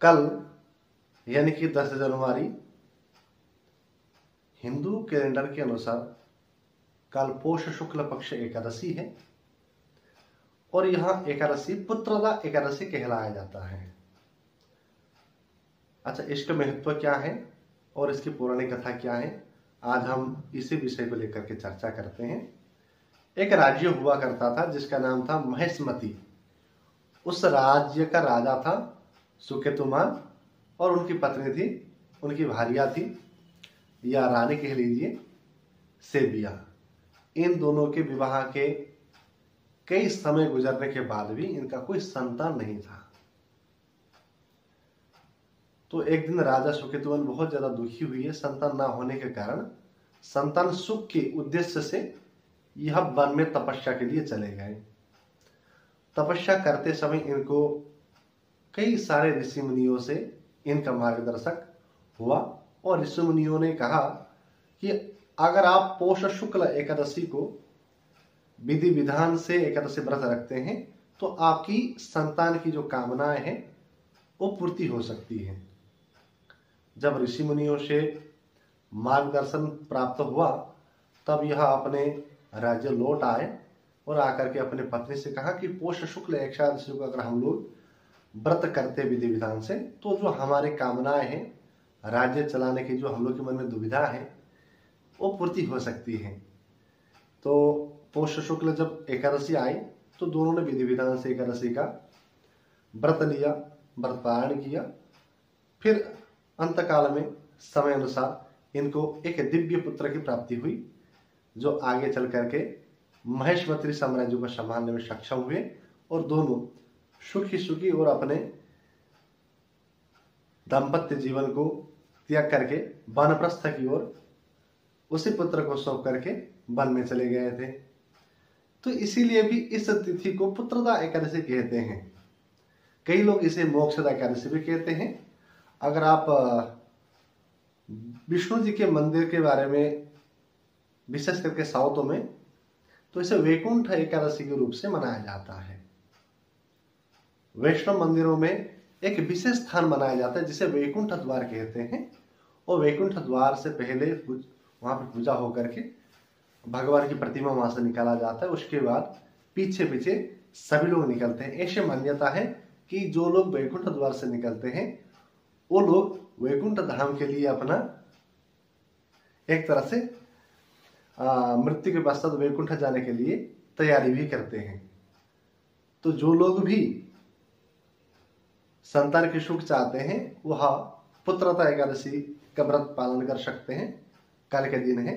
कल यानी कि 10 जनवरी हिंदू कैलेंडर के अनुसार कल पोष शुक्ल पक्ष एकादशी है और यह एकादशी पुत्रदा एकादशी कहलाया जाता है। अच्छा, इसका महत्व क्या है और इसकी पौराणिक कथा क्या है, आज हम इसी विषय को लेकर के चर्चा करते हैं। एक राज्य हुआ करता था जिसका नाम था महेशमती। उस राज्य का राजा था सुकेतुमान और उनकी पत्नी थी, उनकी भार्या थी या रानी कह लीजिए, सेबिया। इन दोनों के विवाह के कई समय गुजरने के बाद भी इनका कोई संतान नहीं था। तो एक दिन राजा सुकेतुमान बहुत ज्यादा दुखी हुए संतान ना होने के कारण। संतान सुख के उद्देश्य से यह वन में तपस्या के लिए चले गए। तपस्या करते समय इनको कई सारे ऋषि मुनियों से इनका मार्गदर्शक हुआ और ऋषि मुनियों ने कहा कि अगर आप पोष शुक्ल एकादशी को विधि विधान से एकादशी व्रत रखते हैं तो आपकी संतान की जो कामनाएं हैं वो पूर्ति हो सकती है। जब ऋषि मुनियों से मार्गदर्शन प्राप्त हुआ तब यह अपने राज्य लौट आए और आकर के अपने पत्नी से कहा कि पोष शुक्ल एकादशी को अगर हम लोग व्रत करते विधि विधान से तो जो हमारे कामनाएं हैं, राज्य चलाने की जो हम लोग के मन में दुविधा है वो पूर्ति हो सकती है। तो पोष शुक्ल जब एकादशी आई तो दोनों ने विधि विधान से एकादशी का व्रत लिया, व्रत पारण किया। फिर अंतकाल में समय अनुसार इनको एक दिव्य पुत्र की प्राप्ति हुई जो आगे चल करके महेशमती साम्राज्य को संभालने में सक्षम हुए और दोनों सुखी सुखी और अपने दाम्पत्य जीवन को त्याग करके वानप्रस्थ की ओर उसी पुत्र को सौंप करके वन में चले गए थे। तो इसीलिए भी इस तिथि को पुत्रदा एकादशी कहते हैं। कई लोग इसे मोक्षदा एकादशी भी कहते हैं। अगर आप विष्णु जी के मंदिर के बारे में विशेष करके साउथ में तो इसे वैकुंठ एकादशी के रूप से मनाया जाता है। वैष्णव मंदिरों में एक विशेष स्थान मनाया जाता है जिसे वैकुंठ द्वार कहते हैं और वैकुंठ द्वार से पहले वहां पर पूजा होकर के भगवान की प्रतिमा वहां से निकाला जाता है। उसके बाद पीछे पीछे सभी लोग निकलते हैं। ऐसी मान्यता है कि जो लोग वैकुंठ द्वार से निकलते हैं वो लोग वैकुंठ धाम के लिए अपना एक तरह से मृत्यु के पश्चात वैकुंठ जाने के लिए तैयारी भी करते हैं। तो जो लोग भी संतान के सुख चाहते हैं वह पुत्रदा एकादशी का व्रत पालन कर सकते हैं। कल के दिन है